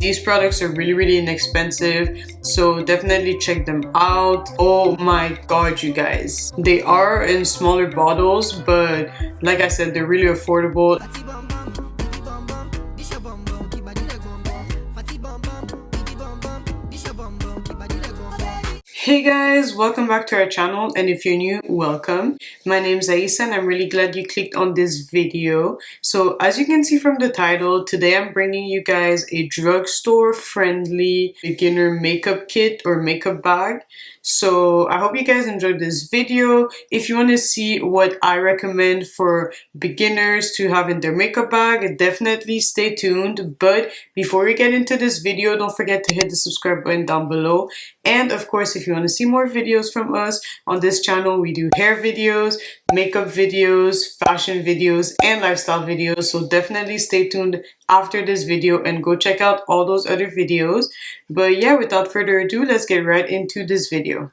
These products are really inexpensive, so definitely check them out. Oh my god, you guys, they are in smaller bottles, but like I said, they're really affordable. Hey guys, welcome back to our channel, and if you're new, welcome. My name is Aisa and I'm really glad you clicked on this video. So as you can see from the title, today I'm bringing you guys a drugstore friendly beginner makeup kit or makeup bag. So I hope you guys enjoyed this video. If you want to see what I recommend for beginners to have in their makeup bag, definitely stay tuned. But before we get into this video, don't forget to hit the subscribe button down below. And of course, if you want to see more videos from us on this channel, we do hair videos, makeup videos, fashion videos, and lifestyle videos. So definitely stay tuned after this video and go check out all those other videos. But yeah, without further ado, let's get right into this video.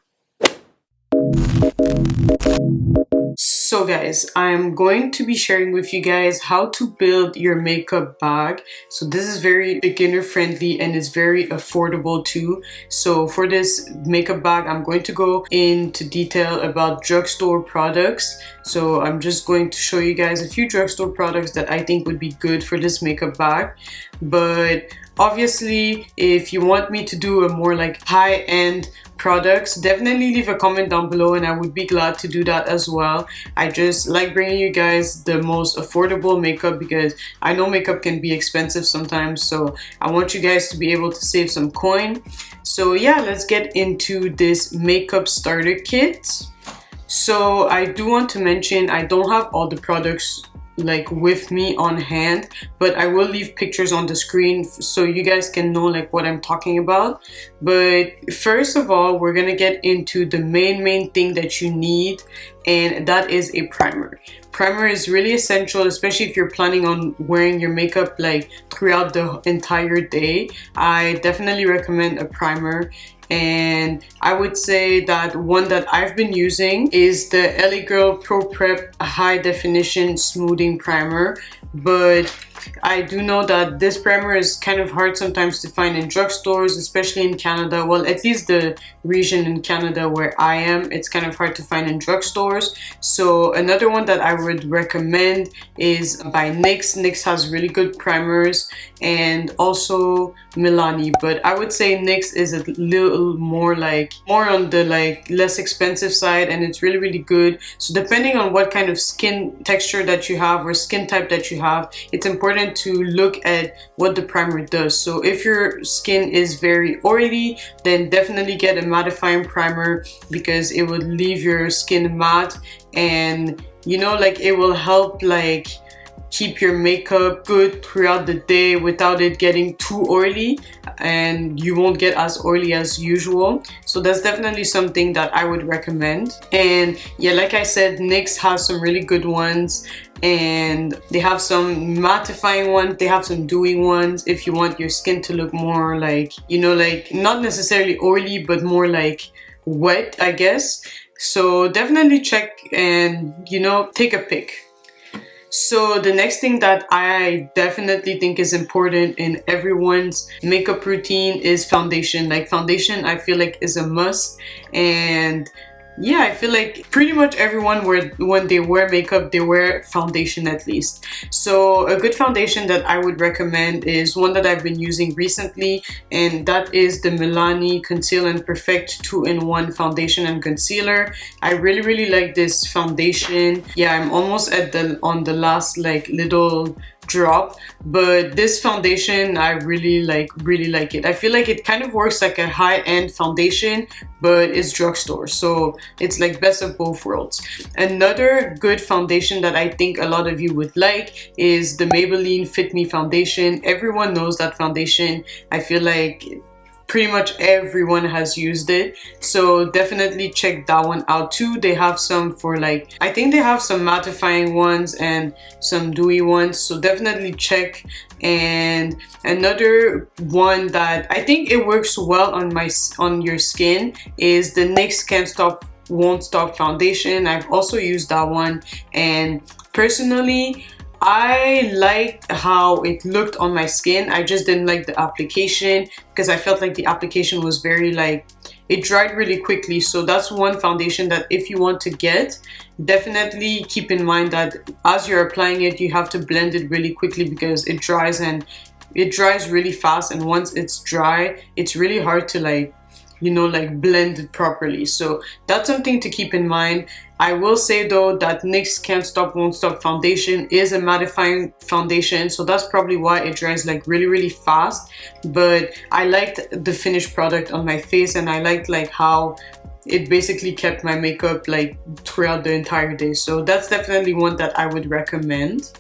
So guys, I'm going to be sharing with you guys how to build your makeup bag. So this is very beginner friendly and it's very affordable too. So for this makeup bag, I'm going to go into detail about drugstore products. So I'm just going to show you guys a few drugstore products that I think would be good for this makeup bag. But obviously, if you want me to do a more like high-end products, definitely leave a comment down below and I would be glad to do that as well. I just like bringing you guys the most affordable makeup because I know makeup can be expensive sometimes, so I want you guys to be able to save some coin. So yeah, let's get into this makeup starter kit. So I do want to mention I don't have all the products like with me on hand, but I will leave pictures on the screen so you guys can know like what I'm talking about. But first of all, we're gonna get into the main thing that you need, and that is a primer. Primer is really essential, especially if you're planning on wearing your makeup like throughout the entire day. I definitely recommend a primer. And I would say that one that I've been using is the LA Girl Pro Prep High Definition Smoothing Primer. But I do know that this primer is kind of hard sometimes to find in drugstores, especially in Canada. Well, at least the region in Canada where I am, it's kind of hard to find in drugstores. So another one that I would recommend is by NYX. NYX has really good primers, and also Milani. But I would say NYX is a little more on the like less expensive side, and it's really good. So depending on what kind of skin texture that you have or skin type that you have, it's important to look at what the primer does. So if your skin is very oily, then definitely get a mattifying primer because it would leave your skin matte, and you know, like it will help like keep your makeup good throughout the day without it getting too oily, and you won't get as oily as usual. So that's definitely something that I would recommend. And yeah, like I said, NYX has some really good ones, and they have some mattifying ones, they have some dewy ones if you want your skin to look more like, you know, like not necessarily oily but more like wet, I guess. So definitely check and, you know, take a pick. So the next thing that I definitely think is important in everyone's makeup routine is foundation. Like foundation, I feel like is a must. And yeah, I feel like pretty much everyone when they wear makeup, they wear foundation at least. So a good foundation that I would recommend is one that I've been using recently, and that is the Milani Conceal and Perfect 2-in-1 foundation and concealer. I really like this foundation. Yeah, I'm almost at on the last like little drop, but this foundation I really like it. I feel like it kind of works like a high-end foundation, but it's drugstore, so it's like best of both worlds. Another good foundation that I think a lot of you would like is the Maybelline Fit Me foundation. Everyone knows that foundation. I feel like pretty much everyone has used it, so definitely check that one out too. They have some for like, I think they have some mattifying ones and some dewy ones, so definitely check. And another one that I think it works well on your skin is the NYX Can't Stop Won't Stop foundation. I've also used that one, and personally I liked how it looked on my skin. I just didn't like the application because I felt like the application was very like, it dried really quickly. So that's one foundation that if you want to get, definitely keep in mind that as you're applying it, you have to blend it really quickly because it dries, and it dries really fast. And once it's dry, it's really hard to like, you know, like blend it properly. So that's something to keep in mind. I will say though that NYX Can't Stop Won't Stop foundation is a mattifying foundation, so that's probably why it dries like really fast. But I liked the finished product on my face, and I liked like how it basically kept my makeup like throughout the entire day. So that's definitely one that I would recommend.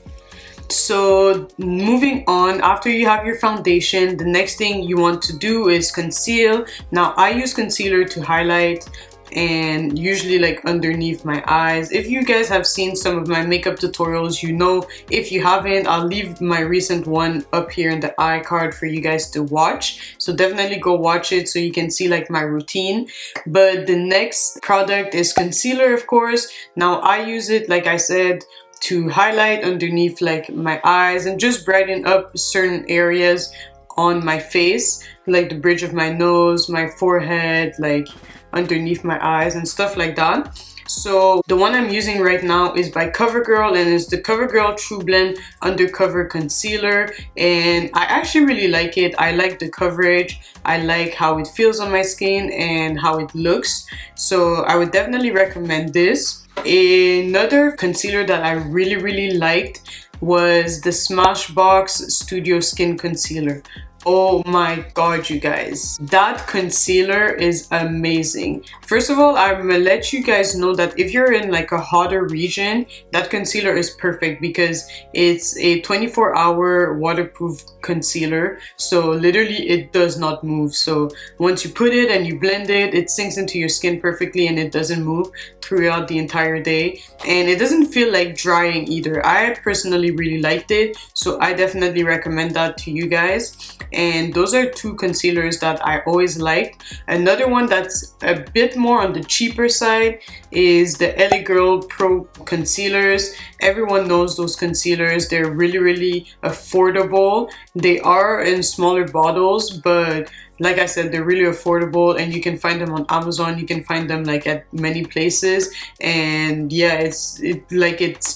So moving on, after you have your foundation, the next thing you want to do is conceal. Now I use concealer to highlight and usually like underneath my eyes. If you guys have seen some of my makeup tutorials, you know. If you haven't, I'll leave my recent one up here in the iCard for you guys to watch, so definitely go watch it so you can see like my routine. But the next product is concealer, of course. Now I use it, like I said, to highlight underneath like my eyes and just brighten up certain areas on my face, like the bridge of my nose, my forehead, like underneath my eyes and stuff like that. So the one I'm using right now is by CoverGirl, and it's the CoverGirl True Blend Undercover Concealer, and I actually really like it. I like the coverage, I like how it feels on my skin and how it looks, so I would definitely recommend this. Another concealer that I really liked was the Smashbox Studio Skin Concealer. Oh my god, you guys, that concealer is amazing. First of all, I'm gonna let you guys know that if you're in like a hotter region, that concealer is perfect because it's a 24-hour waterproof concealer, so literally it does not move. So once you put it and you blend it, it sinks into your skin perfectly and it doesn't move throughout the entire day, and it doesn't feel like drying either. I personally really liked it, so I definitely recommend that to you guys. And those are two concealers that I always liked. Another one that's a bit more on the cheaper side is the LA Girl Pro concealers. Everyone knows those concealers. They're really affordable. They are in smaller bottles, but like I said, they're really affordable, and you can find them on Amazon. You can find them like at many places, and yeah, it's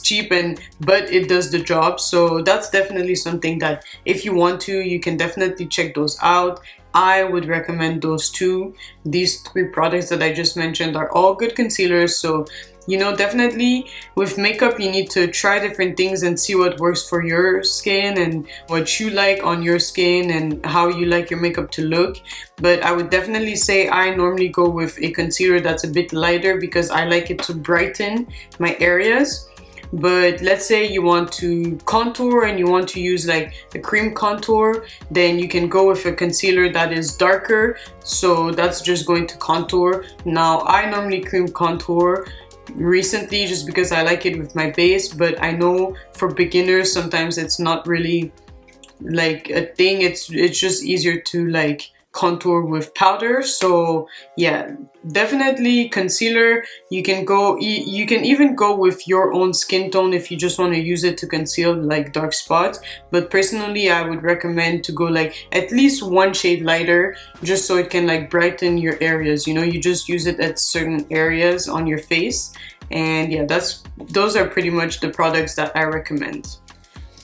cheap, but it does the job. So that's definitely something that if you want to, you can definitely check those out. I would recommend those two. These three products that I just mentioned are all good concealers, so you know, definitely with makeup you need to try different things and see what works for your skin and what you like on your skin and how you like your makeup to look. But I would definitely say I normally go with a concealer that's a bit lighter because I like it to brighten my areas. But let's say you want to contour and you want to use like a cream contour, then you can go with a concealer that is darker, so that's just going to contour. Now I normally cream contour recently just because I like it with my base, but I know for beginners sometimes it's not really like a thing. It's just easier to like contour with powder. So yeah, definitely concealer. You can even go with your own skin tone if you just want to use it to conceal like dark spots, but personally I would recommend to go like at least one shade lighter, just so it can like brighten your areas. You know, you just use it at certain areas on your face. And yeah, those are pretty much the products that I recommend.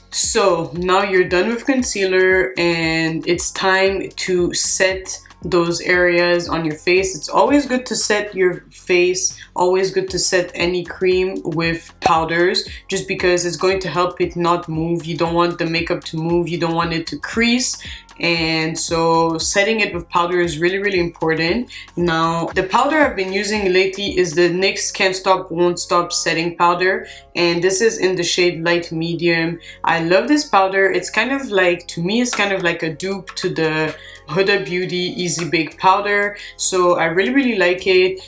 So now you're done with concealer and it's time to set those areas on your face. It's always good to set your face, always good to set any cream with powders, just because it's going to help it not move. You don't want the makeup to move, you don't want it to crease. And so setting it with powder is really important. Now the powder I've been using lately is the NYX Can't Stop Won't Stop setting powder, and this is in the shade light medium. I love this powder. It's kind of like, to me, it's kind of like a dupe to the Huda Beauty Easy Bake powder, so I really like it.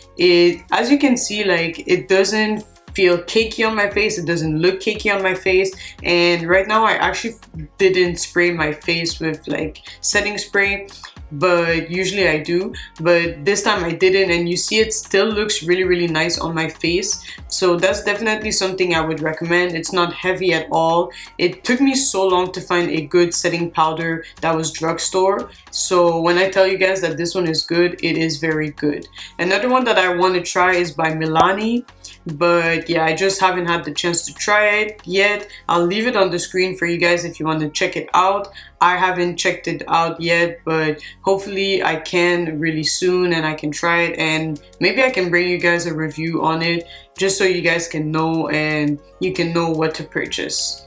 As you can see, like, it doesn't feel cakey on my face, it doesn't look cakey on my face. And right now I actually didn't spray my face with like setting spray, but usually I do, but this time I didn't, and you see it still looks really nice on my face. So that's definitely something I would recommend. It's not heavy at all. It took me so long to find a good setting powder that was drugstore, so when I tell you guys that this one is good, it is very good. Another one that I want to try is by Milani, but yeah, I just haven't had the chance to try it yet. I'll leave it on the screen for you guys if you want to check it out. I haven't checked it out yet, but hopefully I can really soon, and I can try it, and maybe I can bring you guys a review on it just so you guys can know and you can know what to purchase.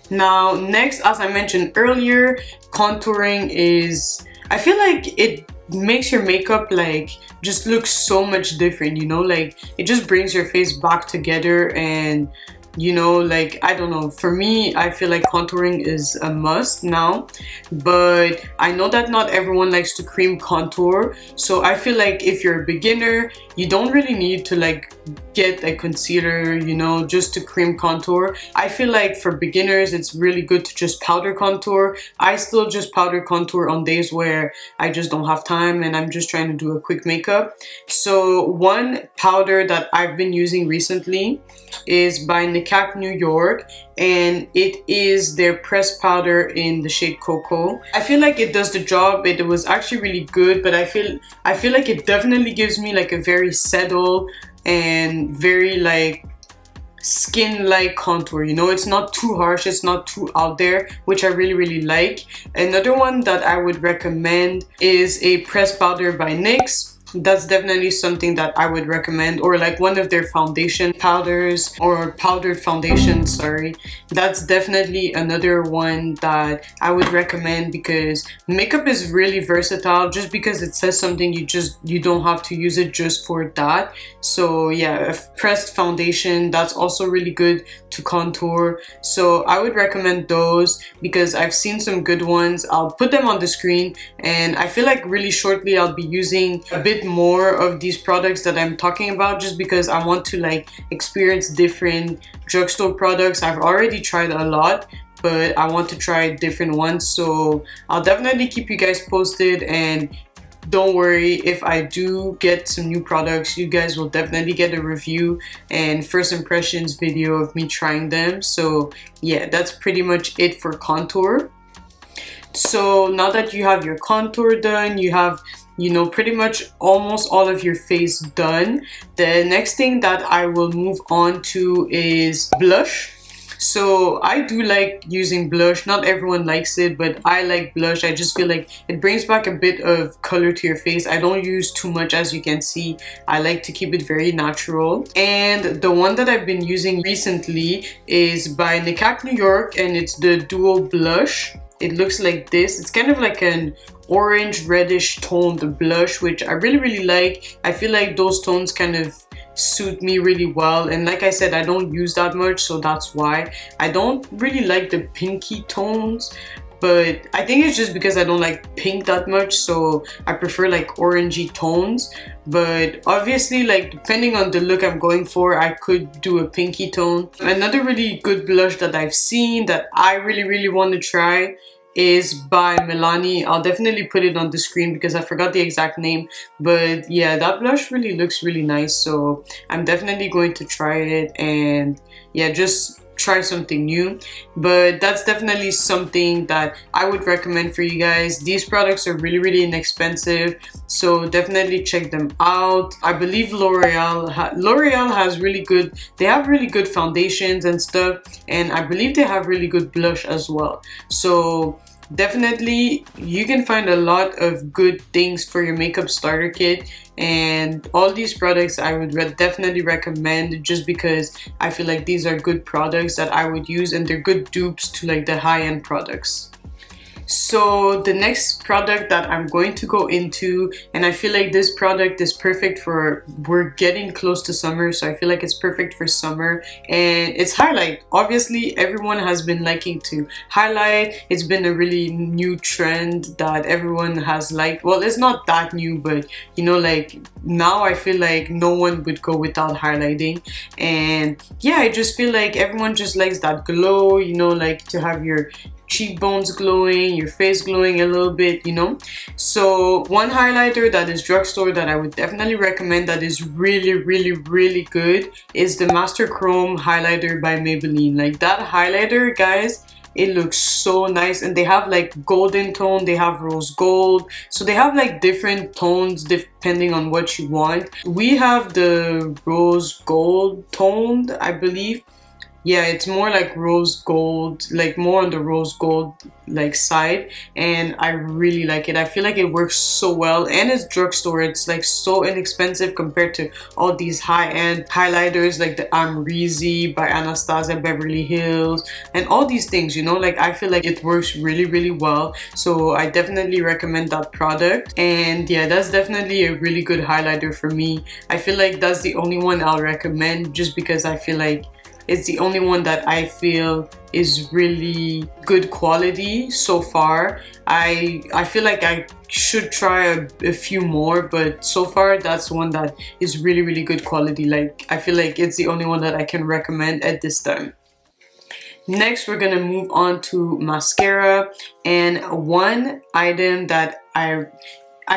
Now next, as I mentioned earlier, contouring is, I feel like it makes your makeup like just look so much different, you know, like it just brings your face back together. And you know, like, I don't know, for me, I feel like contouring is a must now, but I know that not everyone likes to cream contour, so I feel like if you're a beginner, you don't really need to like get a concealer, you know, just to cream contour. I feel like for beginners, it's really good to just powder contour. I still just powder contour on days where I just don't have time and I'm just trying to do a quick makeup. So one powder that I've been using recently is by New York, and it is their pressed powder in the shade Cocoa. I feel like it does the job. It was actually really good, but I feel like it definitely gives me like a very settled and very like skin-like contour, you know. It's not too harsh, it's not too out there, which I really like. Another one that I would recommend is a pressed powder by NYX. That's definitely something that I would recommend, or like one of their foundation powders, or powdered foundation, sorry. That's definitely another one that I would recommend, because makeup is really versatile. Just because it says something, you don't have to use it just for that. So yeah, a pressed foundation, that's also really good to contour. So I would recommend those because I've seen some good ones. I'll put them on the screen, and I feel like really shortly I'll be using a bit more of these products that I'm talking about, just because I want to like experience different drugstore products. I've already tried a lot, but I want to try different ones, so I'll definitely keep you guys posted. And don't worry, if I do get some new products, you guys will definitely get a review and first impressions video of me trying them. So yeah, that's pretty much it for contour. So now that you have your contour done, you have, you know, pretty much almost all of your face done, the next thing that I will move on to is blush. So I do like using blush. Not everyone likes it, but I like blush. I just feel like it brings back a bit of color to your face. I don't use too much, as you can see. I like to keep it very natural. And the one that I've been using recently is by New York, and it's the Duo Blush. It looks like this. It's kind of like an orange reddish toned blush, which I really like. I feel like those tones kind of suit me really well, and like I said, I don't use that much, so that's why. I don't really like the pinky tones, but I think it's just because I don't like pink that much, so I prefer like orangey tones. But obviously, like, depending on the look I'm going for, I could do a pinky tone. Another really good blush that I've seen that I really want to try is by Milani. I'll definitely put it on the screen because I forgot the exact name, but yeah, that blush really looks really nice, so I'm definitely going to try it and yeah, just try something new. But that's definitely something that I would recommend for you guys. These products are really inexpensive, so definitely check them out. I believe L'Oreal has really good, they have really good foundations and stuff, and I believe they have really good blush as well. So definitely you can find a lot of good things for your makeup starter kit, and all these products I would definitely recommend, just because I feel like these are good products that I would use, and they're good dupes to like the high-end products. So the next product that I'm going to go into, and I feel like this product is perfect for, we're getting close to summer, so I feel like it's perfect for summer, and it's highlight. Obviously everyone has been liking to highlight. It's been a really new trend that everyone has liked. Well, it's not that new, but you know, like now I feel like no one would go without highlighting. And yeah, I just feel like everyone just likes that glow, you know, like to have your cheekbones glowing, your face glowing a little bit, you know. So one highlighter that is Drugstore that I would definitely recommend that is really good is the Master Chrome highlighter by Maybelline. Like that highlighter, guys, it looks so nice, and they have like golden tone, they have rose gold, so they have like different tones depending on what you want. We have the rose gold toned, I believe. Yeah, it's more like rose gold, like more on the rose gold like side, and I really like it. I feel like it works so well, and it's Drugstore. It's like so inexpensive compared to all these high-end highlighters like the Amrezy by Anastasia Beverly Hills and all these things, you know. Like I feel like it works really well, so I definitely recommend that product. And yeah, that's definitely a really good highlighter for me. I feel like that's the only one I'll recommend, just because I feel like it's the only one that I feel is really good quality so far. I feel like I should try a few more, but so far that's one that is really good quality. Like I feel like it's the only one that I can recommend at this time. Next, we're gonna move on to mascara, and one item that I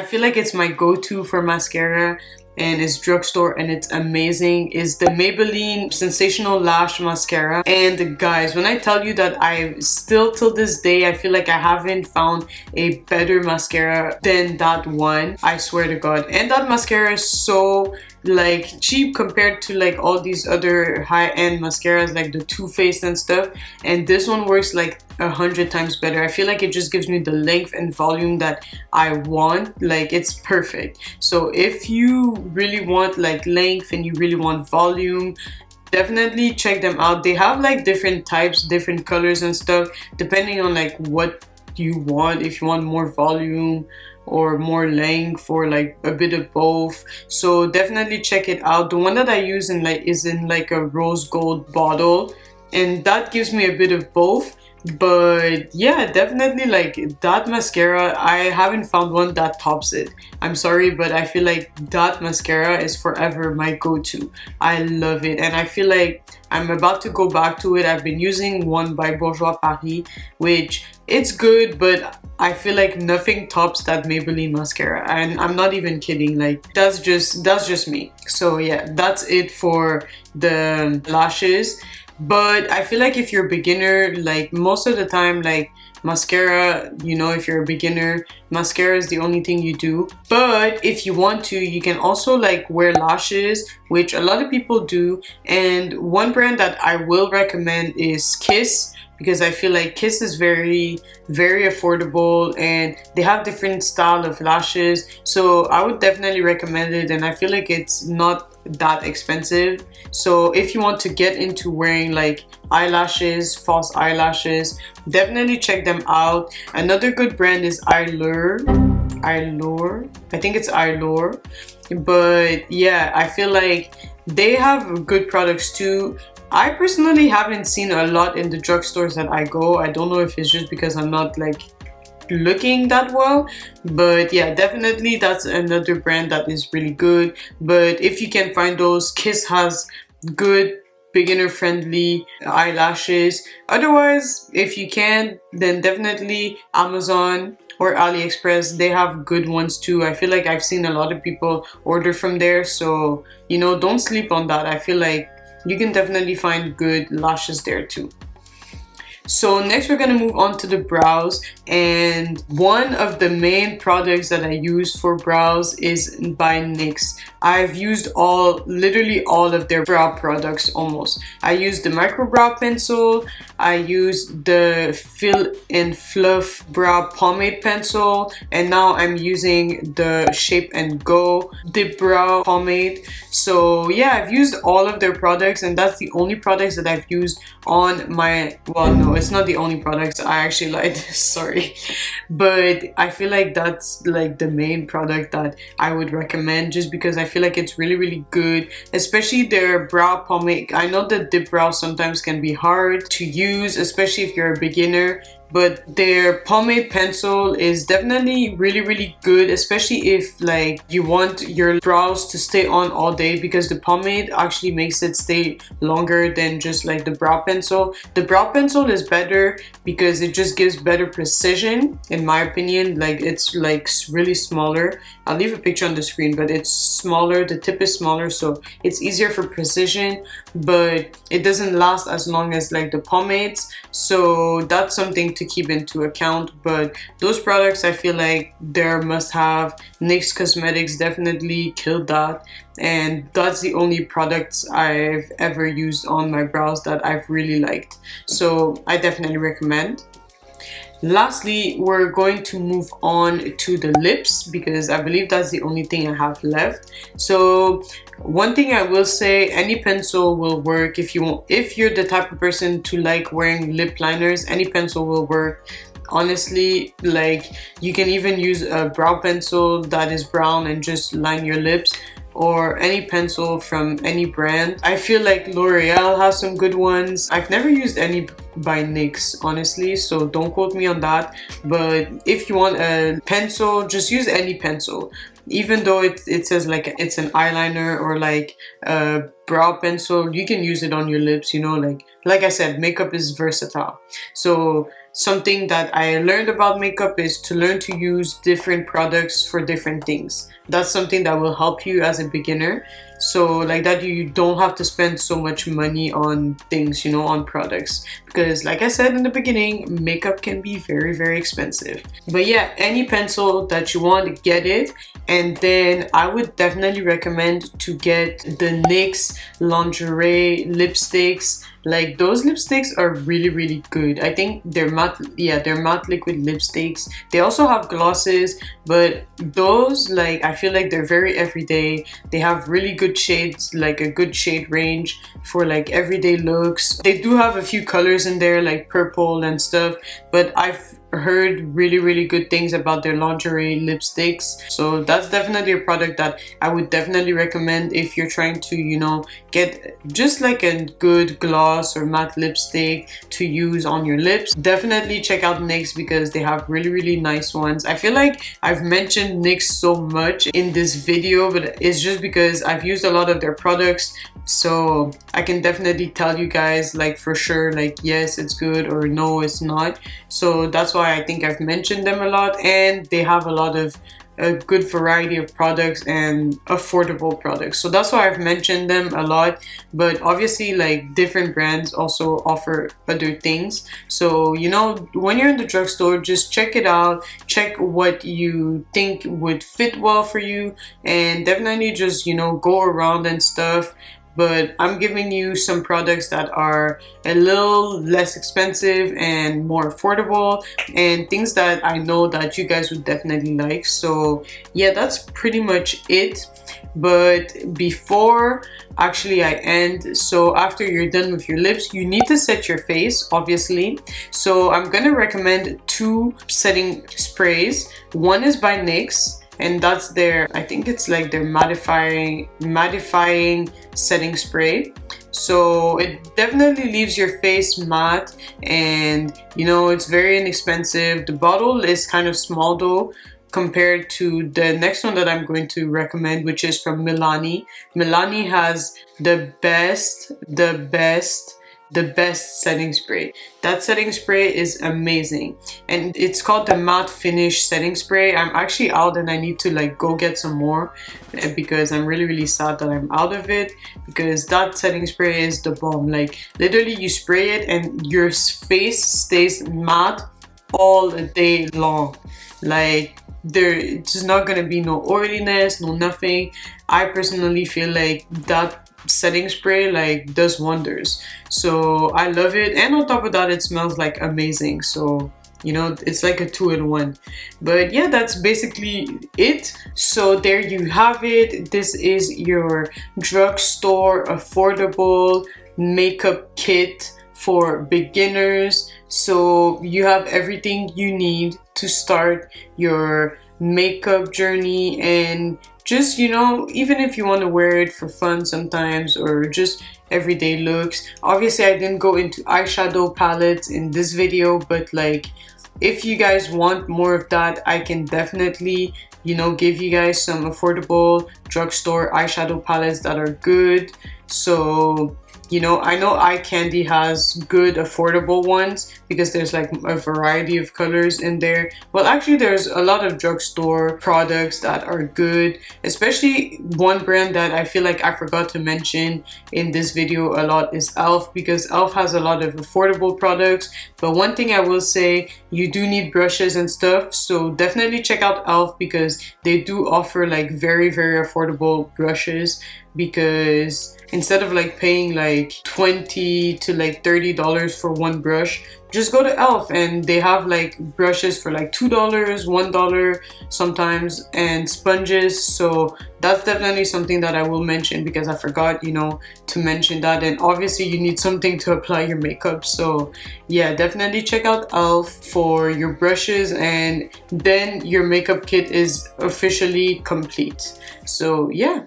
feel like it's my go-to for mascara, and it's Drugstore, and it's amazing, is the Maybelline Sensational Lash Mascara. And guys, when I tell you that I still till this day I feel like I haven't found a better mascara than that one, I swear to God. And that mascara is so like cheap compared to like all these other high-end mascaras like the Too Faced and stuff, and this one works like 100 times better. I feel like it just gives me the length and volume that I want. Like it's perfect. So if you really want like length and you really want volume, definitely check them out. They have like different types, different colors and stuff depending on like what you want. If you want more volume or more length, or like a bit of both, so definitely check it out. The one that I use is in like a rose gold bottle, and that gives me a bit of both. But yeah, definitely like that mascara, I haven't found one that tops it. I'm sorry, but I feel like that mascara is forever my go-to. I love it, and I feel like I'm about to go back to it. I've been using one by Bourjois Paris, which it's good, but I feel like nothing tops that Maybelline mascara, and I'm not even kidding. Like that's just me. So yeah, that's it for the lashes. But I feel like if you're a beginner, like most of the time, like mascara, you know, if you're a beginner, mascara is the only thing you do. But if you want to, you can also like wear lashes, which a lot of people do. And one brand that I will recommend is Kiss, because I feel like Kiss is very affordable, and they have different style of lashes, so I would definitely recommend it. And I feel like it's not that expensive, so if you want to get into wearing like eyelashes, false eyelashes, definitely check them out. Another good brand is Allure, I think it's Allure. But yeah, I feel like they have good products too. I personally haven't seen a lot in the drugstores that I go. I don't know if it's just because I'm not like looking that well, but yeah, definitely that's another brand that is really good. But if you can find those, Kiss has good beginner friendly eyelashes. Otherwise, if you can, then definitely Amazon or AliExpress, they have good ones too. I feel like I've seen a lot of people order from there, so you know, don't sleep on that. I feel like you can definitely find good lashes there too. So next we're gonna move on to the brows, and one of the main products that I use for brows is by NYX. I've used literally all of their brow products almost. I used the micro brow pencil, I used the Fill and Fluff brow pomade pencil, and now I'm using the Shape and Go dip brow pomade. So yeah, I've used all of their products, and that's the only products that I've used on my, well, no, it's not the only products, I actually lied, sorry, but I feel like that's like the main product that I would recommend, just because I feel like it's really good, especially their brow pomade. I know that dip brow sometimes can be hard to use, especially if you're a beginner, but their pomade pencil is definitely really good, especially if like you want your brows to stay on all day, because the pomade actually makes it stay longer than just like the brow pencil. The brow pencil is better because it just gives better precision, in my opinion. Like it's like really smaller. I'll leave a picture on the screen, but it's smaller, the tip is smaller, so it's easier for precision, but it doesn't last as long as like the pomades, so that's something to keep into account. But those products, I feel like they're must-have. NYX Cosmetics definitely killed that, and that's the only products I've ever used on my brows that I've really liked, so I definitely recommend. Lastly, we're going to move on to the lips, because I believe that's the only thing I have left. So one thing I will say, any pencil will work if you want. If you're the type of person to like wearing lip liners, any pencil will work. Honestly, like you can even use a brow pencil that is brown and just line your lips, or any pencil from any brand. I feel like L'Oreal has some good ones. I've never used any by NYX, honestly, so don't quote me on that. But if you want a pencil, just use any pencil. Even though it says like it's an eyeliner or like a brow pencil, you can use it on your lips, you know, like I said, makeup is versatile. So something that I learned about makeup is to learn to use different products for different things. That's something that will help you as a beginner. So like that, you don't have to spend so much money on things, you know, on products, because like I said in the beginning, makeup can be very expensive. But yeah, any pencil that you want, get it. And then I would definitely recommend to get the NYX lingerie lipsticks. Like those lipsticks are really good. I think they're matte, yeah, they're matte liquid lipsticks. They also have glosses, but those, like, I feel like they're very everyday. They have really good shades, like a good shade range for like everyday looks. They do have a few colors in there like purple and stuff, but I've heard really good things about their lingerie lipsticks. So that's definitely a product that I would definitely recommend if you're trying to, you know, get just like a good gloss or matte lipstick to use on your lips. Definitely check out NYX because they have really nice ones. I feel like I've mentioned NYX so much in this video, but it's just because I've used a lot of their products, so I can definitely tell you guys like for sure, like yes it's good or no it's not. So that's why I think I've mentioned them a lot, and they have a lot of a good variety of products and affordable products. So that's why I've mentioned them a lot. But obviously like different brands also offer other things. So, you know, when you're in the drugstore, just check it out. Check what you think would fit well for you, and definitely just, you know, go around and stuff. But I'm giving you some products that are a little less expensive and more affordable, and things that I know that you guys would definitely like. So yeah, that's pretty much it. But before actually I end, so after you're done with your lips, you need to set your face, obviously. So I'm gonna recommend two setting sprays. One is by NYX, and that's their, I think it's like their mattifying setting spray. So it definitely leaves your face matte, and you know, it's very inexpensive. The bottle is kind of small though compared to the next one that I'm going to recommend, which is from Milani. Milani has the best setting spray. That setting spray is amazing, and it's called the matte finish setting spray. I'm actually out and I need to like go get some more, because I'm really sad that I'm out of it, because that setting spray is the bomb. Like literally you spray it and your face stays matte all day long. Like there's not gonna be no oiliness, no nothing. I personally feel like that setting spray like does wonders, so I love it. And on top of that, it smells like amazing, so you know, it's like a 2-in-1. But yeah, that's basically it. So there you have it. This is your drugstore affordable makeup kit for beginners. So you have everything you need to start your makeup journey, and just, you know, even if you want to wear it for fun sometimes or just everyday looks. Obviously I didn't go into eyeshadow palettes in this video, but like if you guys want more of that, I can definitely, you know, give you guys some affordable drugstore eyeshadow palettes that are good. So, you know eye candy has good affordable ones because there's like a variety of colors in there. Well, actually there's a lot of drugstore products that are good, especially one brand that I feel like I forgot to mention in this video a lot is Elf, because Elf has a lot of affordable products. But one thing I will say, you do need brushes and stuff, so definitely check out Elf because they do offer like very affordable brushes, because instead of like paying like $20 to like $30 for one brush, just go to Elf and they have like brushes for like $2, $1 sometimes, and sponges. So that's definitely something that I will mention because I forgot, you know, to mention that. And obviously you need something to apply your makeup, so yeah, definitely check out Elf for your brushes, and then your makeup kit is officially complete. So yeah.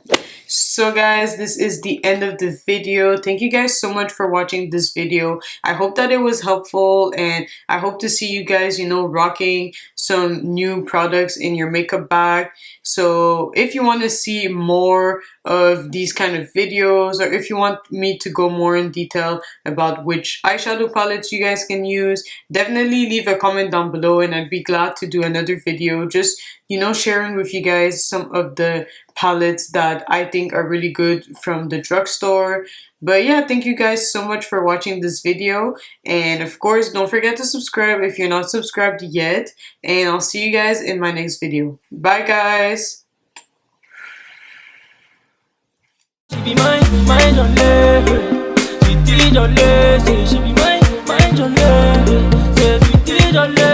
So guys, this is the end of the video. Thank you guys so much for watching this video. I hope that it was helpful, and I hope to see you guys, you know, rocking some new products in your makeup bag. So if you want to see more of these kind of videos, or if you want me to go more in detail about which eyeshadow palettes you guys can use, definitely leave a comment down below and I'd be glad to do another video just, you know, sharing with you guys some of the palettes that I think are really good from the drugstore. But yeah, thank you guys so much for watching this video, and of course don't forget to subscribe if you're not subscribed yet, and I'll see you guys in my next video. Bye guys. She be mine on level. She did on level. She be mine on level. Say she did on level.